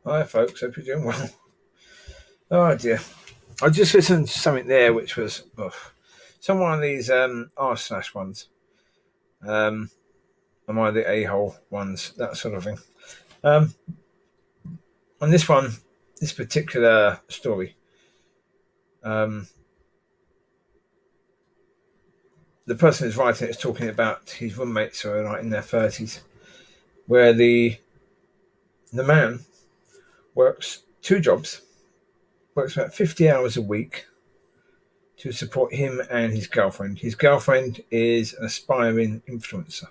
Hi, folks. Hope you're doing well. Oh dear. I just listened to something there, which was some one of these r slash ones, um, and one of the a-hole ones, that sort of thing. Um, on this one, this particular story, um, the person who's writing it is talking about his roommates who are like in their 30s, where the man works two jobs, works about 50 hours a week to support him and his girlfriend. His girlfriend is an aspiring influencer.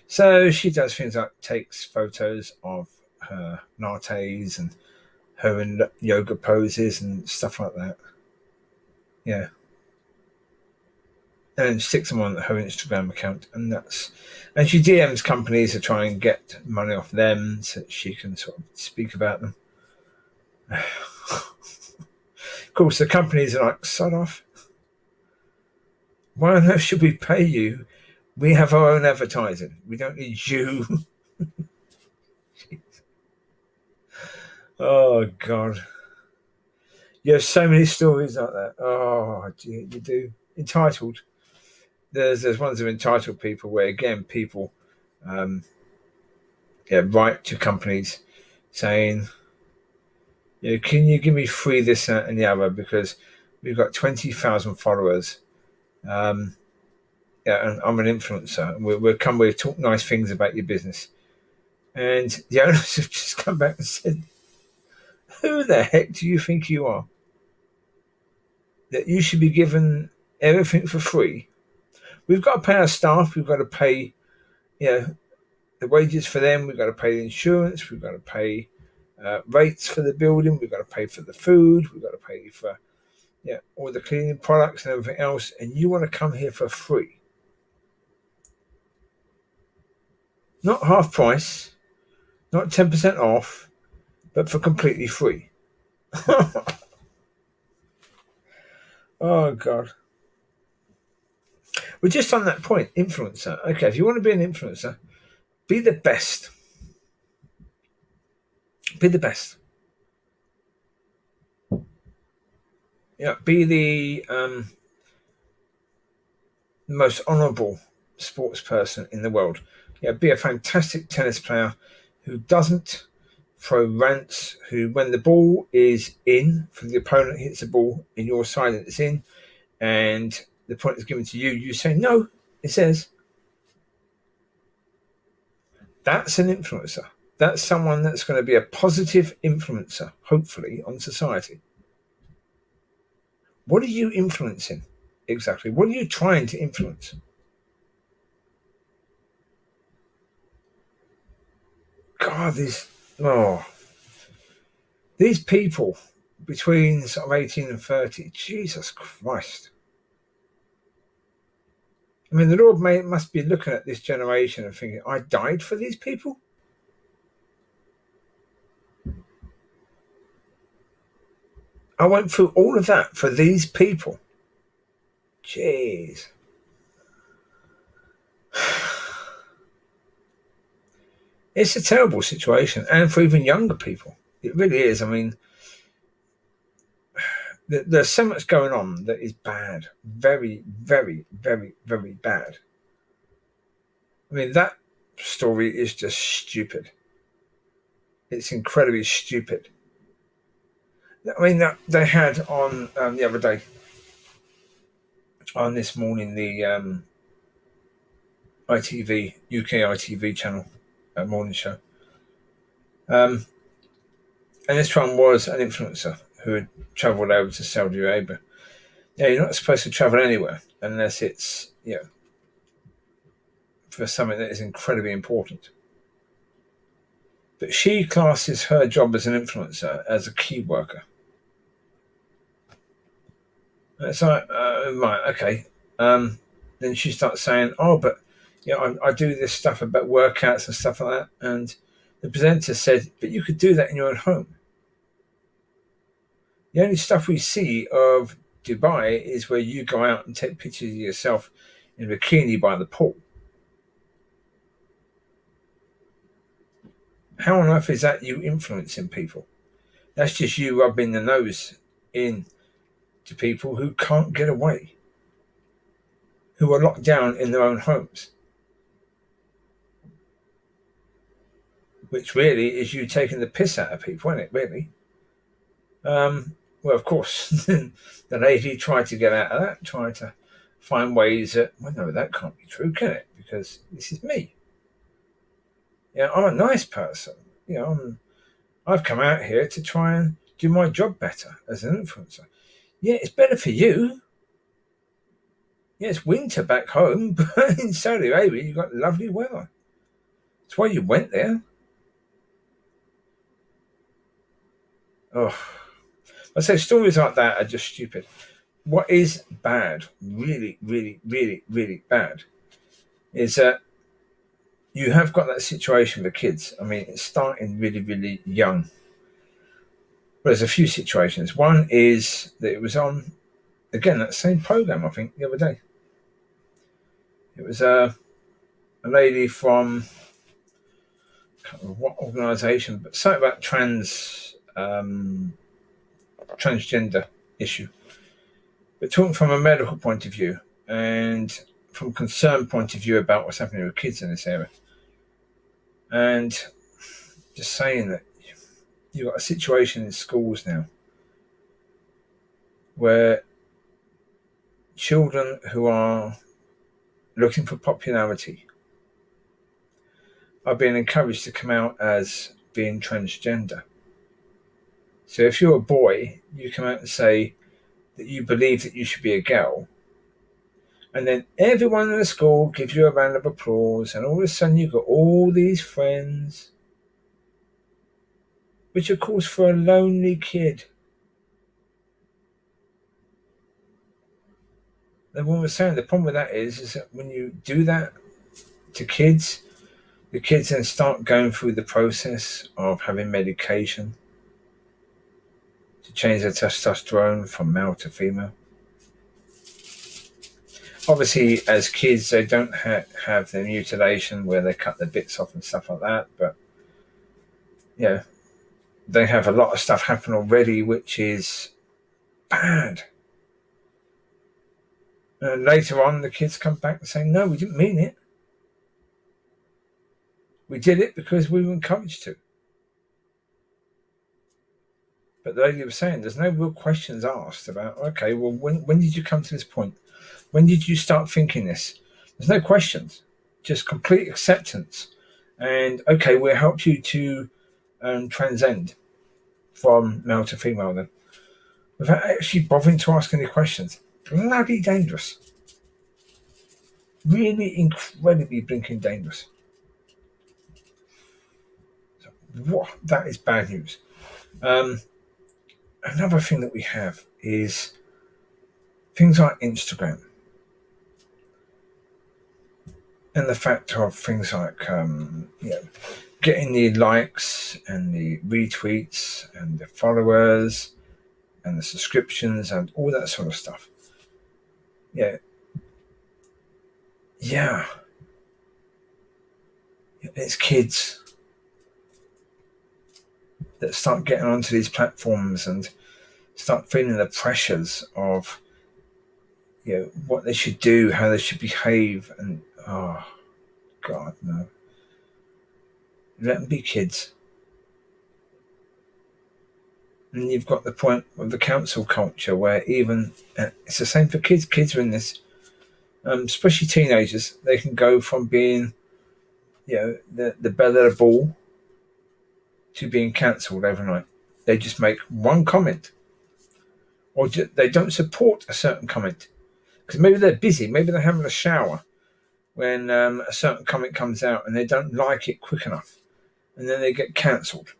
So she does things like takes photos of her lattes and her in yoga poses and stuff like that. Yeah. And sticks them on her Instagram account. And she DMs companies to try and get money off them so that she can sort of speak about them. Of course, the companies are like, sod off. Why on earth should we pay you? We have our own advertising. We don't need you. Oh, God. You have so many stories like that. Oh, you do. Entitled. There's ones of entitled people where, again, people write to companies saying, can you give me free this, that, and the other because we've got 20,000 followers. And I'm an influencer. We talk nice things about your business. And the owners have just come back and said, who the heck do you think you are? That you should be given everything for free. We've got to pay our staff. We've got to pay, the wages for them. We've got to pay the insurance. We've got to pay rates for the building. We've got to pay for the food. We've got to pay for all the cleaning products and everything else. And you want to come here for free? Not half price, not 10% off, but for completely free. Oh God. We're just on that point. Influencer. Okay, if you want to be an influencer, be the best. Be the best. Be the most honourable sports person in the world. Be a fantastic tennis player who doesn't throw rants, who, when the ball is in, for the opponent hits the ball in your side and it's in, and the point is given to you, you say, no, it says. That's an influencer. That's someone that's going to be a positive influencer, hopefully, on society. What are you influencing exactly? What are you trying to influence? God, these people between sort of 18 and 30, Jesus Christ. I mean, the Lord must be looking at this generation and thinking, I died for these people? I went through all of that for these people. Jeez. It's a terrible situation, and for even younger people. It really is. I mean, there's so much going on that is bad. Very, very, very, very bad. I mean, that story is just stupid. It's incredibly stupid. I mean, that they had on the other day, on this morning, the ITV, UK ITV channel morning show. And this one was an influencer who had travelled over to Saudi Arabia. You're not supposed to travel anywhere unless it's, for something that is incredibly important. But she classes her job as an influencer as a key worker. And it's like, right, okay. Then she starts saying, oh, but I do this stuff about workouts and stuff like that. And the presenter said, but you could do that in your own home. The only stuff we see of Dubai is where you go out and take pictures of yourself in a bikini by the pool. How on earth is that you influencing people? That's just you rubbing the nose in to people who can't get away, who are locked down in their own homes, which really is you taking the piss out of people, isn't it, really? Well, of course, the lady tried to get out of that, tried to find ways that, well, no, that can't be true, can it? Because this is me. Yeah, I'm a nice person. You know, I've come out here to try and do my job better as an influencer. Yeah, it's better for you. Yeah, it's winter back home, but in Saudi Arabia, you've got lovely weather. That's why you went there. Oh, I say stories like that are just stupid. What is bad, really, really, really, really bad, is that you have got that situation with kids. I mean, it's starting really, really young. But there's a few situations. One is that it was on, again, that same program, I think, the other day. It was a lady from, I can't remember what organisation, but something about transgender issue. But talking from a medical point of view and from a concern point of view about what's happening with kids in this area. And just saying that you've got a situation in schools now where children who are looking for popularity are being encouraged to come out as being transgender. So if you're a boy, you come out and say that you believe that you should be a girl, and then everyone in the school gives you a round of applause, and all of a sudden you've got all these friends, which of course for a lonely kid. And what we're saying, the problem with that is that when you do that to kids, the kids then start going through the process of having medication to change their testosterone from male to female. Obviously, as kids, they don't have the mutilation where they cut the bits off and stuff like that, but yeah, they have a lot of stuff happen already, which is bad. And later on, the kids come back and say, no, we didn't mean it. We did it because we were encouraged to. But the lady was saying there's no real questions asked about, okay, well, when did you come to this point? When did you start thinking this? There's no questions, just complete acceptance. And, okay, we'll help you to transcend from male to female then, without actually bothering to ask any questions. Bloody dangerous. Really incredibly blinking dangerous. So, that is bad news. Another thing that we have is things like Instagram. And the fact of things like, getting the likes and the retweets and the followers and the subscriptions and all that sort of stuff. Yeah. It's kids that start getting onto these platforms and start feeling the pressures of, what they should do, how they should behave, and oh God, no. Let them be kids. And you've got the point of the council culture where even it's the same for kids. Kids are in this, especially teenagers. They can go from being, the belle of the ball to being cancelled overnight. They just make one comment, or they don't support a certain comment because maybe they're busy, maybe they're having a shower when a certain comment comes out and they don't like it quick enough, and then they get cancelled.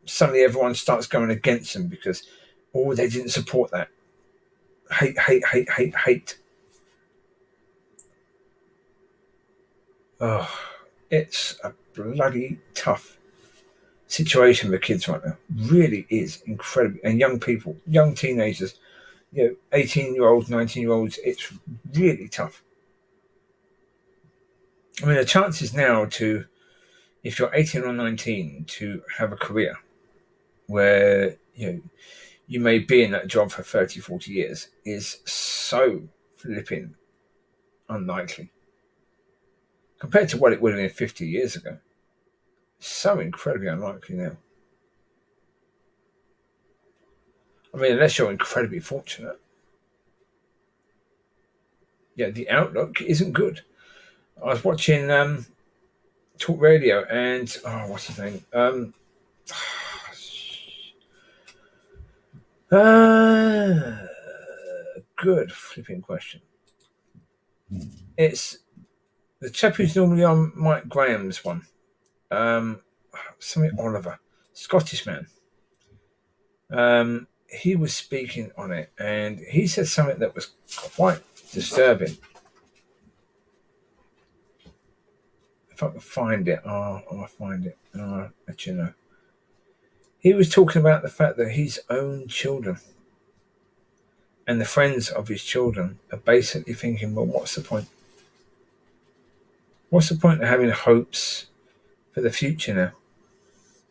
Suddenly everyone starts going against them because, they didn't support that. Hate. Oh, it's a bloody tough situation with kids right now. Really is incredible. And young people, young teenagers, 18-year-olds, 19-year-olds, it's really tough. I mean, the chances now to if you're 18 or 19, to have a career where you may be in that job for 30, 40 years is so flipping unlikely compared to what it would have been 50 years ago. So incredibly unlikely now. I mean, unless you're incredibly fortunate. Yeah, the outlook isn't good. I was watching talk radio and what's his name? Good flipping question. It's the chap who's normally on Mike Graham's one. Something Oliver, Scottish man. He was speaking on it, and he said something that was quite disturbing. If I can find it, I'll find it, and I'll let you know. He was talking about the fact that his own children and the friends of his children are basically thinking, well, what's the point? What's the point of having hopes for the future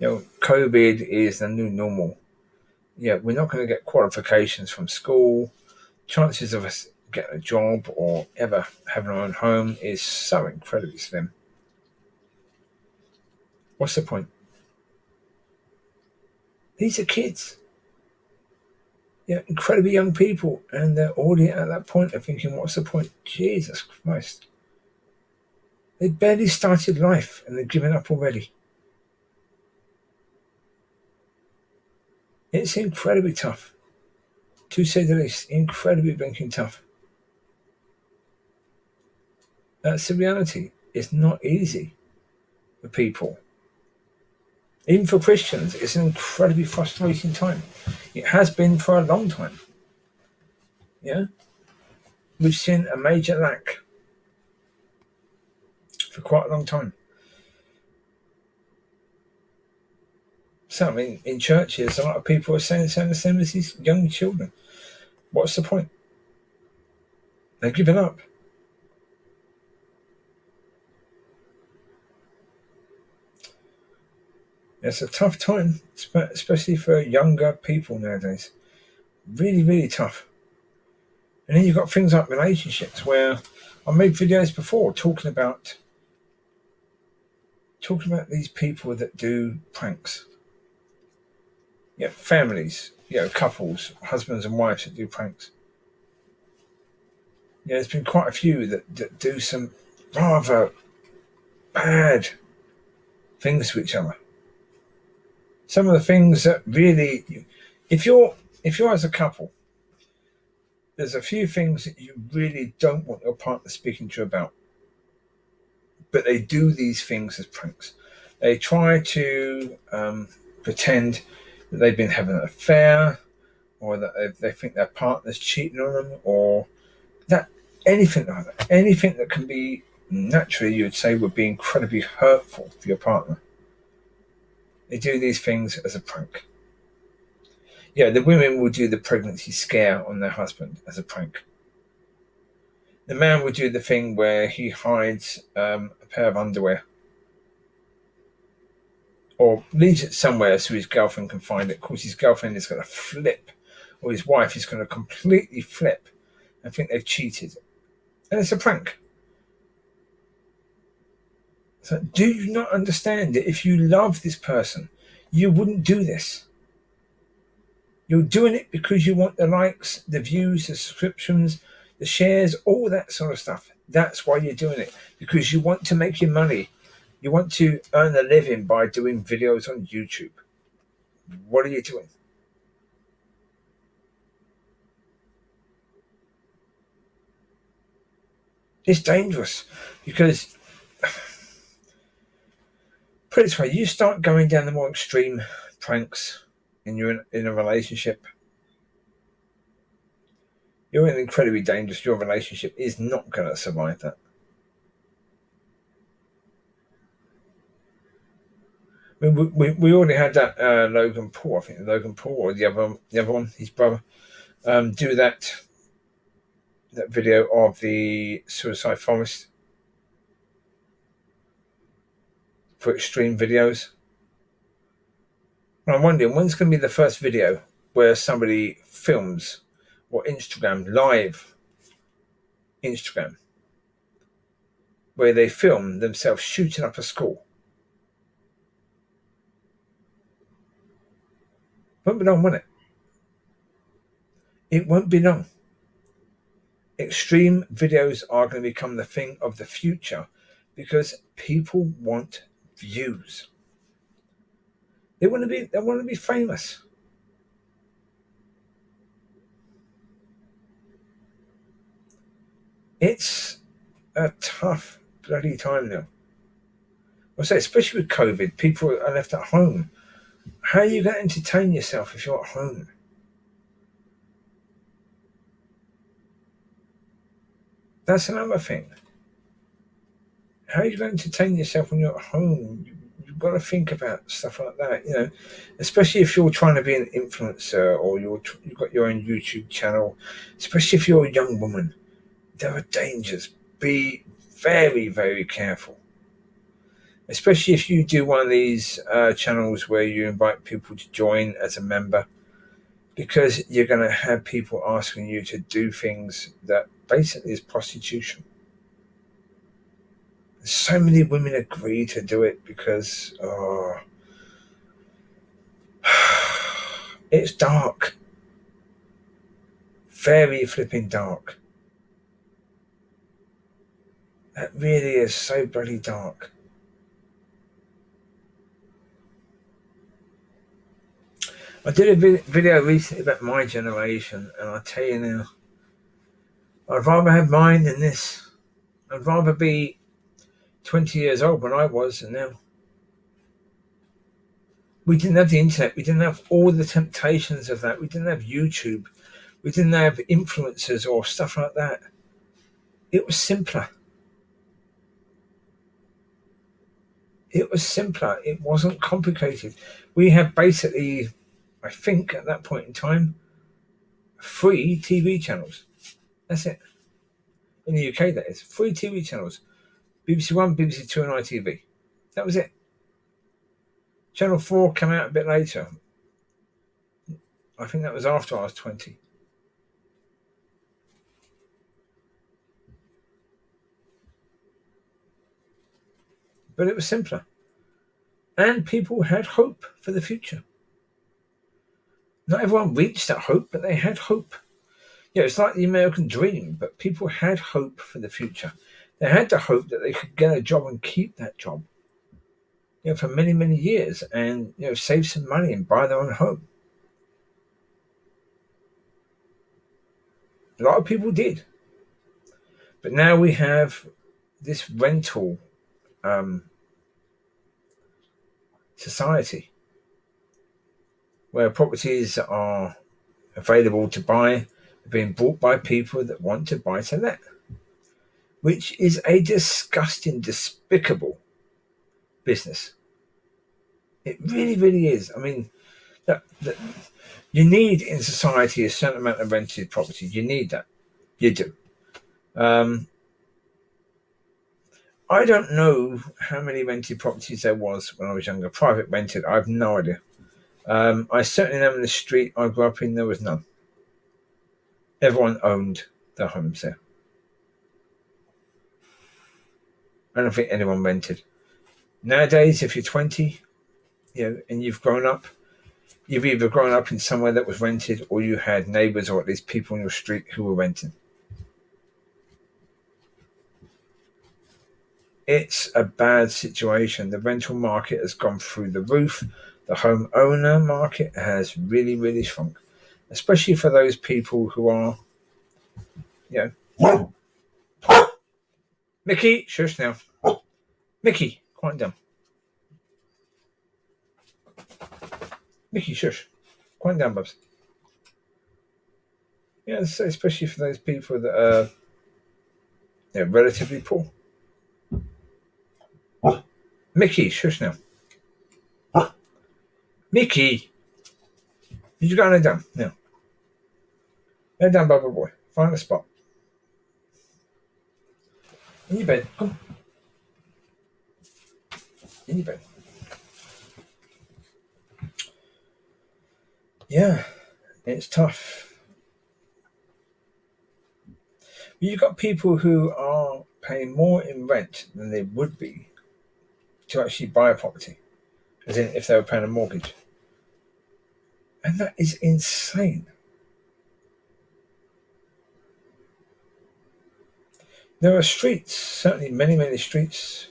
now? COVID is the new normal. Yeah, we're not going to get qualifications from school. Chances of us getting a job or ever having our own home is so incredibly slim. What's the point? These are kids. Yeah, incredibly young people, and they're already at that point of thinking, what's the point? Jesus Christ. They barely started life and they're giving up already. It's incredibly tough. To say the least, incredibly blinking tough. That's the reality. It's not easy for people. Even for Christians, it's an incredibly frustrating time. It has been for a long time. Yeah? We've seen a major lack for quite a long time. So, I mean, in churches, a lot of people are saying the same as these young children. What's the point? They've given up. It's a tough time, especially for younger people nowadays. Really, really tough. And then you've got things like relationships where I made videos before talking about these people that do pranks. Yeah, families, couples, husbands and wives that do pranks. Yeah, there's been quite a few that do some rather bad things to each other. Some of the things that really, if you're as a couple, there's a few things that you really don't want your partner speaking to you about. But they do these things as pranks. They try to pretend that they've been having an affair, or that they think their partner's cheating on them, or that anything like that. Anything that can be naturally, you would say, would be incredibly hurtful for your partner. They do these things as a prank. Yeah, the women will do the pregnancy scare on their husband as a prank. The man would do the thing where he hides a pair of underwear or leaves it somewhere so his girlfriend can find it. Of course, his girlfriend is going to flip, or his wife is going to completely flip and think they've cheated. And it's a prank. So do you not understand that if you love this person, you wouldn't do this? You're doing it because you want the likes, the views, the subscriptions, the shares, all that sort of stuff. That's why you're doing it, because you want to make your money. You want to earn a living by doing videos on YouTube. What are you doing? It's dangerous because, put it this way, you start going down the more extreme pranks and you're in a relationship, you're in incredibly dangerous. Your relationship is not going to survive that. I mean, we already had that Logan Paul. I think Logan Paul or the other one, his brother, do that video of the suicide forest. for extreme videos. And I'm wondering when's going to be the first video where somebody films or Instagram live Instagram where they film themselves shooting up a school. Won't be long, won't it? It won't be long. Extreme videos are going to become the thing of the future because people want views. They want to be famous. It's a tough bloody time now. I say, especially with COVID, people are left at home. How are you going to entertain yourself if you're at home? That's another thing. How are you going to entertain yourself when you're at home? You've got to think about stuff like that, you know, especially if you're trying to be an influencer or you've got your own YouTube channel, especially if you're a young woman. There are dangers. Be very, very careful. Especially if you do one of these channels where you invite people to join as a member, because you're going to have people asking you to do things that basically is prostitution. So many women agree to do it because it's dark. Very flipping dark. That really is so bloody dark. I did a video recently about my generation, and I tell you now, I'd rather have mine than this. I'd rather be 20 years old when I was than now. We didn't have the internet. We didn't have all the temptations of that. We didn't have YouTube. We didn't have influencers or stuff like that. It was simpler. It was simpler. It wasn't complicated. We had basically, I think at that point in time, 3 TV channels. That's it. In the UK, that is. 3 TV channels. BBC One, BBC Two and ITV. That was it. Channel 4 came out a bit later. I think that was after I was 20. But it was simpler. And people had hope for the future. Not everyone reached that hope, but they had hope. Yeah, it's like the American dream, but people had hope for the future. They had the hope that they could get a job and keep that job, you know, for many, many years, and you know, save some money and buy their own home. A lot of people did, but now we have this rental society where properties are available to buy, being bought by people that want to buy to let, which is a disgusting, despicable business. It really, really is. I mean, that you need in society a certain amount of rented property. You need that. You do. I don't know how many rented properties there was when I was younger. Private rented, I have no idea. I certainly know in the street I grew up in, there was none. Everyone owned their homes there. I don't think anyone rented. Nowadays, if you're 20, you know, and you've grown up, you've either grown up in somewhere that was rented or you had neighbours or at least people on your street who were renting. It's a bad situation. The rental market has gone through the roof. The home owner market has really, really shrunk, especially for those people who are, you know, Micky, shush now. Micky, quiet down. Micky, shush. Quiet down, Bubs. Yeah, especially for those people that are, you know, relatively poor. Micky, shush now. Micky, you go and lay down now. Lay down, Bubba boy. Find a spot. In your bed. Come. Anybody. Yeah, it's tough. You've got people who are paying more in rent than they would be to actually buy a property, as in if they were paying a mortgage. And that is insane. There are streets, certainly many, many streets,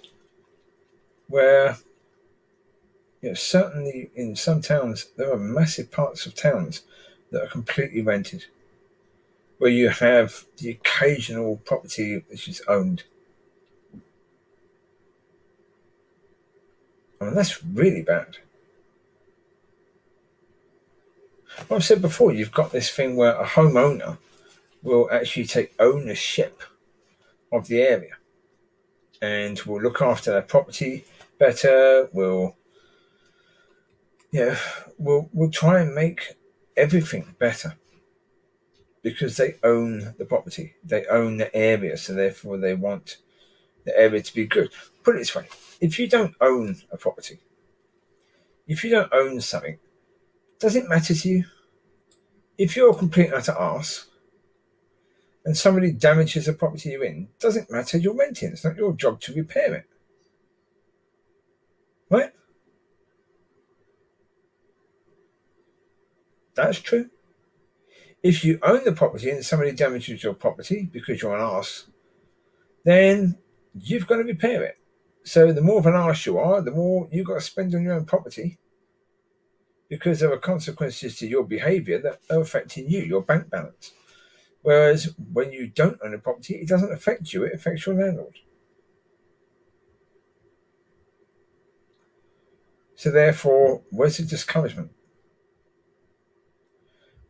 where, certainly in some towns, there are massive parts of towns that are completely rented, where you have the occasional property which is owned. I mean, that's really bad. Well, I've said before, you've got this thing where a homeowner will actually take ownership of the area and will look after their property better, will try and make everything better because they own the property, they own the area, so therefore they want the area to be good. Put it this way, if you don't own a property, if you don't own something, does it matter to you? If you're a complete utter arse and somebody damages the property you're in, doesn't matter, you're renting. It's not your job to repair it. Right? That's true. If you own the property and somebody damages your property because you're an arse, then you've got to repair it. So the more of an arse you are, the more you've got to spend on your own property because there are consequences to your behaviour that are affecting you, your bank balance. Whereas when you don't own a property, it doesn't affect you, it affects your landlord. So therefore, where's the discouragement?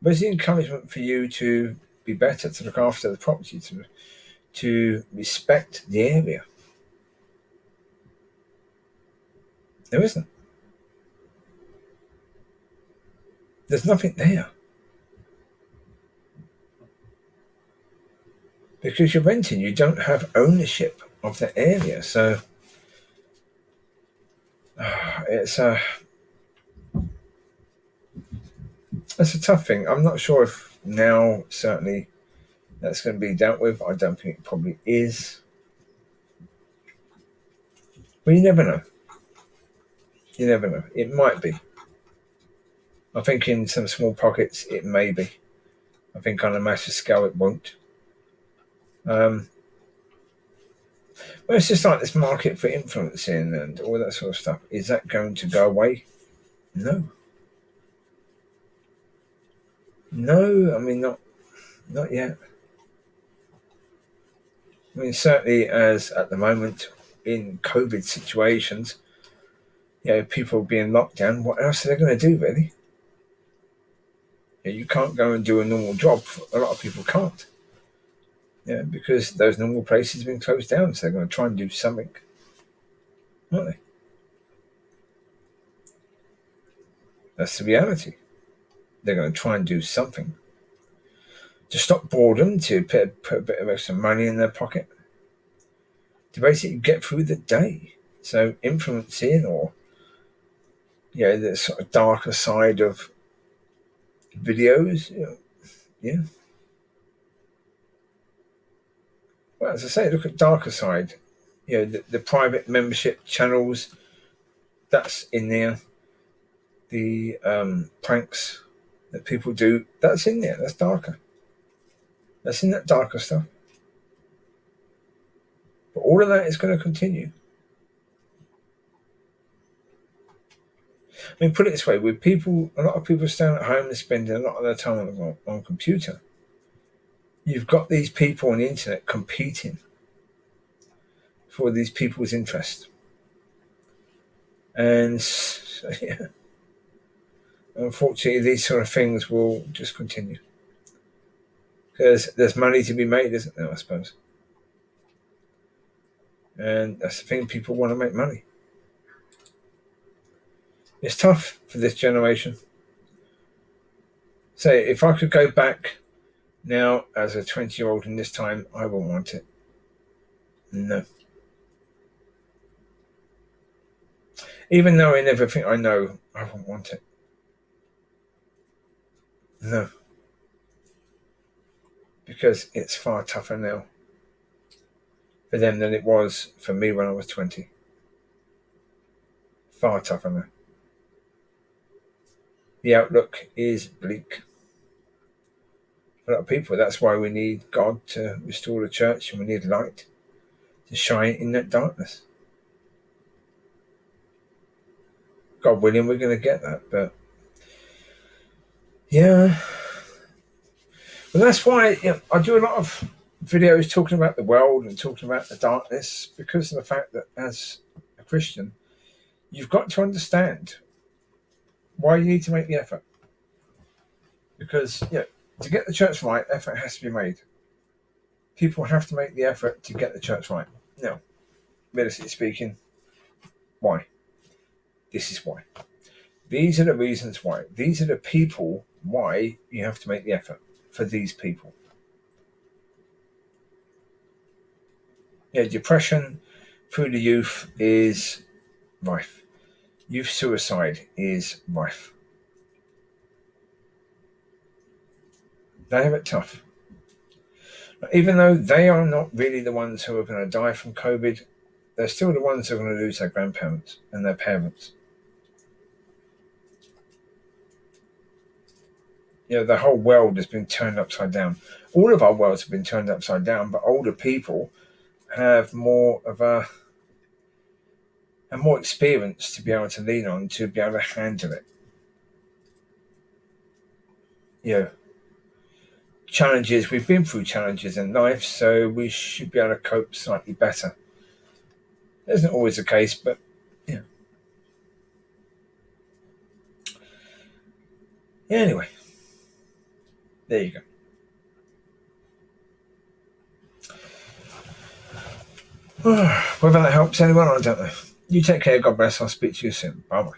Where's the encouragement for you to be better, to look after the property, to respect the area? There isn't. There's nothing there. Because you're renting, you don't have ownership of the area. So it's a tough thing. I'm not sure if now, certainly, that's going to be dealt with. I don't think it probably is. But you never know. You never know. It might be. I think in some small pockets, it may be. I think on a massive scale, it won't. Well, it's just like this market for influencing and all that sort of stuff. Is that going to go away? No. No, I mean, not yet. I mean, certainly as at the moment in COVID situations, people being locked down, what else are they going to do, really? You can't go and do a normal job. A lot of people can't. Because those normal places have been closed down, so they're going to try and do something, aren't they? That's the reality. They're going to try and do something to stop boredom, to put a bit of extra money in their pocket, to basically get through the day. So influencing or the sort of darker side of videos, Well, as I say, look at darker side. The private membership channels, that's in there. The pranks that people do, that's in there. That's darker. That's in that darker stuff. But all of that is going to continue. I mean, put it this way, with people, a lot of people staying at home and spending a lot of their time on computer, you've got these people on the internet competing for these people's interest. And unfortunately, these sort of things will just continue. Because there's money to be made, isn't there, I suppose? And that's the thing, people want to make money. It's tough for this generation. So if I could go back now as a 20-year-old in this time, I wouldn't want it. No. Even though in everything I know, I won't want it. No. Because it's far tougher now for them than it was for me when I was 20. Far tougher now. The outlook is bleak. For a lot of people, that's why we need God to restore the church, and we need light to shine in that darkness. God willing, we're going to get that, but yeah. Well, that's why I do a lot of videos talking about the world and talking about the darkness, because of the fact that as a Christian, you've got to understand why you need to make the effort. Because to get the church right, effort has to be made. People have to make the effort to get the church right. Now, realistically speaking, why? This is why. These are the reasons why. These are the people why you have to make the effort for these people. Depression through the youth is rife. Youth suicide is rife. They have it tough. Even though they are not really the ones who are going to die from COVID, they're still the ones who are going to lose their grandparents and their parents. The whole world has been turned upside down. All of our worlds have been turned upside down, but older people have more experience to be able to lean on, to be able to handle it. Challenges, we've been through challenges in life, so we should be able to cope slightly better. That isn't always the case, but anyway, there you go. Whether that helps anyone, I don't know. You take care, God bless, I'll speak to you soon. Bye bye.